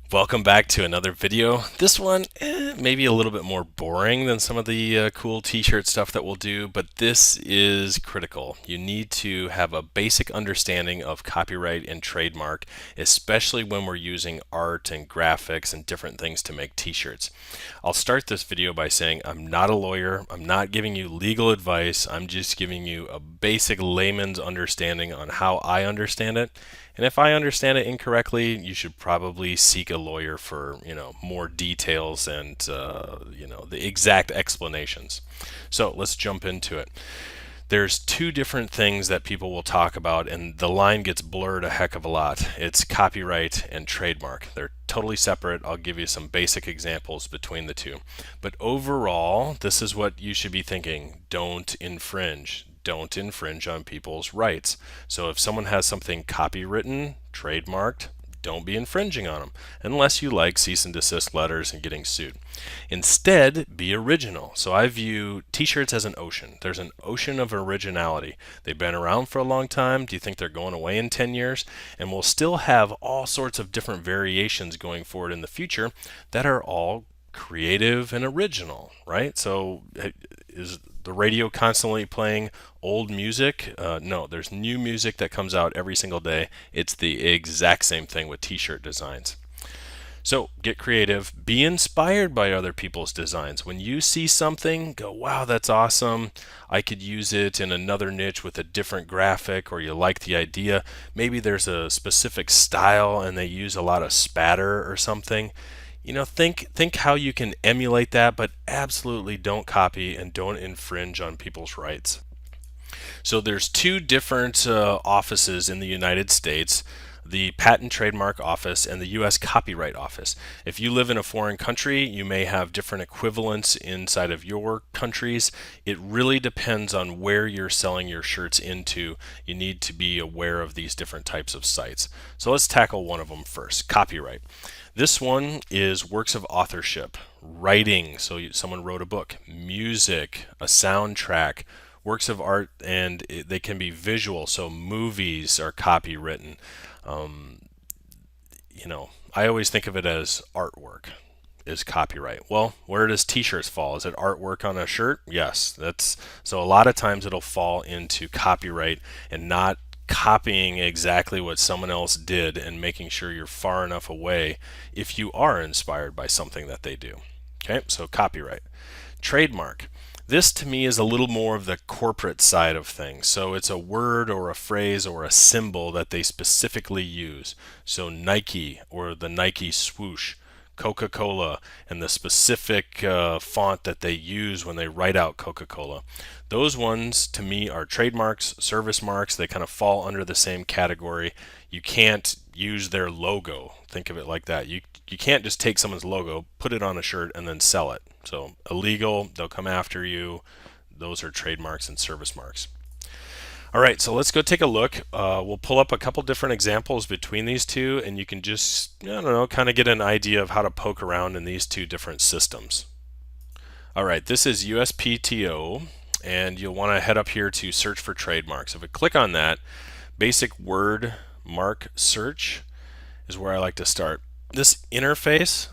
Welcome back to another video. This one maybe a little bit more boring than some of the cool t-shirt stuff that we'll do, but this is critical. You need to have a basic understanding of copyright and trademark, especially when we're using art and graphics and different things to make t-shirts. I'll start this video by saying I'm not a lawyer. I'm not giving you legal advice. I'm just giving you a basic layman's understanding on how I understand it. And if I understand it incorrectly, you should probably seek a lawyer for, more details and, the exact explanations. So let's jump into it. There's two different things that people will talk about, and the line gets blurred a heck of a lot. It's copyright and trademark. They're totally separate. I'll give you some basic examples between the two. But overall, this is what you should be thinking. Don't infringe. Don't infringe on people's rights. So if someone has something copywritten, trademarked, don't be infringing on them unless you like cease and desist letters and getting sued. Instead, be original. So I view t-shirts as an ocean. There's an ocean of originality. They've been around for a long time. Do you think they're going away in 10 years? And we'll still have all sorts of different variations going forward in the future that are all creative and original, right? So is the radio constantly playing old music? No, there's new music that comes out every single day. It's the exact same thing with t-shirt designs. So get creative, be inspired by other people's designs. When you see something, go, wow, that's awesome. I could use it in another niche with a different graphic, or you like the idea. Maybe there's a specific style and they use a lot of spatter or something. Think how you can emulate that, but absolutely don't copy and don't infringe on people's rights. So there's two different offices in the United States, the Patent Trademark Office and the U.S. Copyright Office. If you live in a foreign country, you may have different equivalents inside of your countries. It really depends on where you're selling your shirts into. You need to be aware of these different types of sites. So let's tackle one of them first, copyright. This one is works of authorship, writing, so someone wrote a book, music, a soundtrack, works of art, and they can be visual, so movies are copywritten. Um, I always think of it as artwork is copyright. Well, where does t-shirts fall? Is it artwork on a shirt? Yes, that's so a lot of times it'll fall into copyright and not copying exactly what someone else did and making sure you're far enough away if you are inspired by something that they do. Okay, so copyright. Trademark. This to me is a little more of the corporate side of things. So it's a word or a phrase or a symbol that they specifically use. So Nike or the Nike swoosh, Coca-Cola, and the specific font that they use when they write out Coca-Cola. Those ones to me are trademarks, service marks. They kind of fall under the same category. You can't use their logo. Think of it like that. You can't just take someone's logo, put it on a shirt, and then sell it. So illegal, they'll come after you. Those are trademarks and service marks. All right, so let's go take a look. We'll pull up a couple different examples between these two, and you can just, I don't know, kind of get an idea of how to poke around in these two different systems. All right, this is USPTO, and you'll want to head up here to search for trademarks. If we click on that, basic word mark search is where I like to start. This interface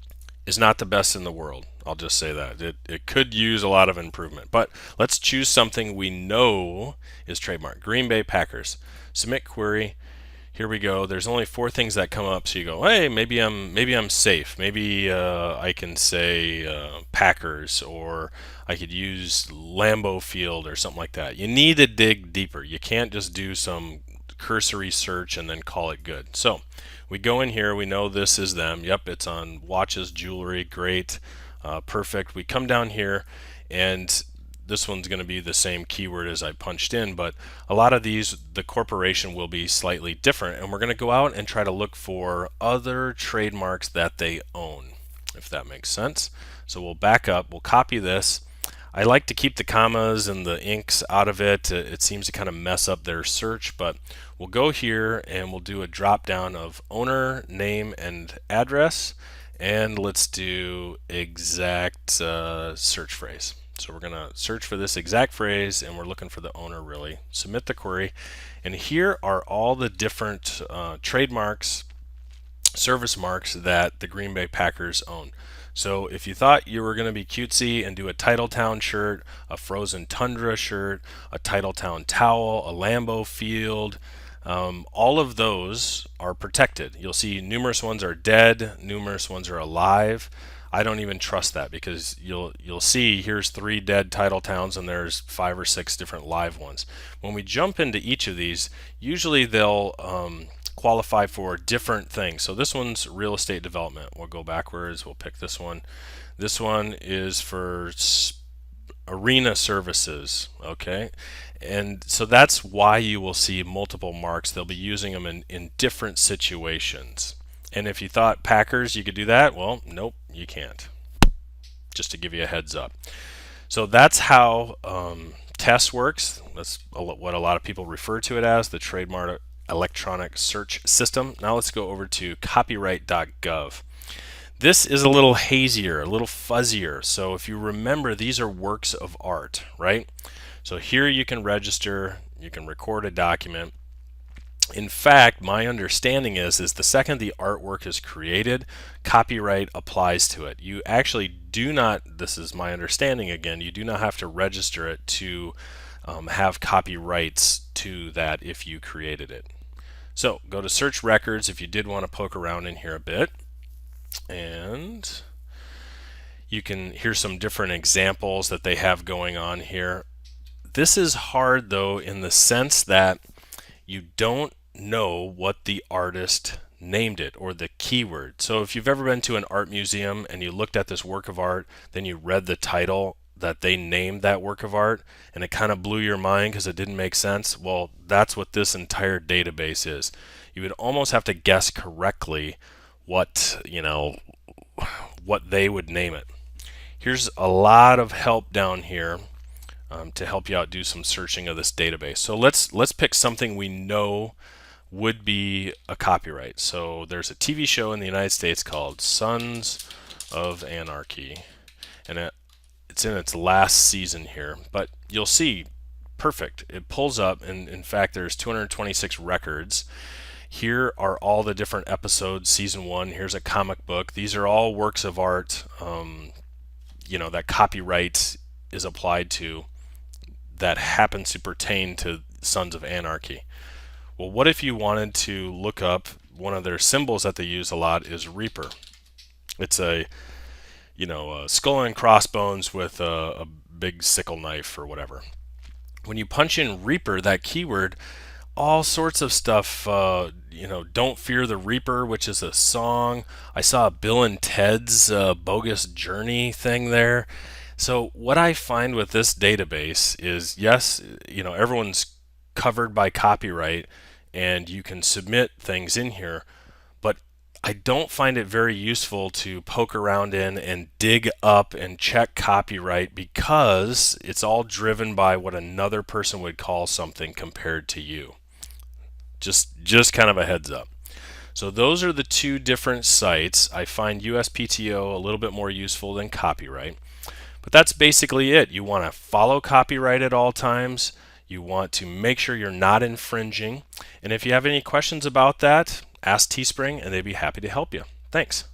is not the best in the world. I'll just say that. It could use a lot of improvement. But let's choose something we know is trademark. Green Bay Packers. Submit query. Here we go. There's only 4 things that come up. So you go, hey, maybe I'm safe. Maybe I can say Packers, or I could use Lambeau Field or something like that. You need to dig deeper. You can't just do some cursory search and then call it good. So we go in here, we know this is them. Yep, it's on watches, jewelry, great, perfect. We come down here, and this one's going to be the same keyword as I punched in, but a lot of these, the corporation will be slightly different, and we're going to go out and try to look for other trademarks that they own, if that makes sense. So we'll back up, we'll copy this. I like to keep the commas and the inks out of it. It seems to kind of mess up their search, but we'll go here and we'll do a drop down of owner, name, and address, and let's do exact search phrase. So we're going to search for this exact phrase, and we're looking for the owner really. Submit the query, and here are all the different trademarks service marks that the Green Bay Packers own. So if you thought you were going to be cutesy and do a Titletown shirt, a Frozen Tundra shirt, a Titletown towel, a Lambeau Field, all of those are protected. You'll see numerous ones are dead, numerous ones are alive. I don't even trust that because you'll see here's 3 dead Titletowns and there's 5 or 6 different live ones. When we jump into each of these, usually they'll qualify for different things. So this one's real estate development. We'll go backwards. We'll pick this one. This one is for arena services. Okay. And so that's why you will see multiple marks. They'll be using them in different situations. And if you thought Packers, you could do that, well, nope, you can't. Just to give you a heads up. So that's how TESS works. That's what a lot of people refer to it as, the Trademark Electronic Search System. Now let's go over to copyright.gov. This is a little hazier, a little fuzzier. So if you remember, these are works of art, right? So here you can register, you can record a document. In fact, my understanding is the second the artwork is created, copyright applies to it. You actually do not, this is my understanding again, you do not have to register it to have copyrights to that if you created it. So go to search records if you did want to poke around in here a bit. And you can hear some different examples that they have going on here. This is hard though in the sense that you don't know what the artist named it or the keyword. So if you've ever been to an art museum and you looked at this work of art, then you read the title that they named that work of art and it kind of blew your mind because it didn't make sense, well, that's what this entire database is. You would almost have to guess correctly what, what they would name it. Here's a lot of help down here to help you out do some searching of this database. So let's pick something we know would be a copyright. So there's a TV show in the United States called Sons of Anarchy, and it's in its last season here, but you'll see perfect. It pulls up, and in fact there's 226 records. Here are all the different episodes, season 1. Here's a comic book. These are all works of art that copyright is applied to that happens to pertain to Sons of Anarchy. Well, what if you wanted to look up one of their symbols that they use a lot is Reaper. It's a skull and crossbones with a big sickle knife or whatever. When you punch in Reaper, that keyword, all sorts of stuff, Don't Fear the Reaper, which is a song. I saw Bill and Ted's Bogus Journey thing there. So what I find with this database is, yes, everyone's covered by copyright and you can submit things in here, but I don't find it very useful to poke around in and dig up and check copyright because it's all driven by what another person would call something compared to you. Just kind of a heads up. So those are the 2 different sites. I find USPTO a little bit more useful than copyright. But that's basically it. You want to follow copyright at all times. You want to make sure you're not infringing. And if you have any questions about that, ask Teespring and they'd be happy to help you. Thanks.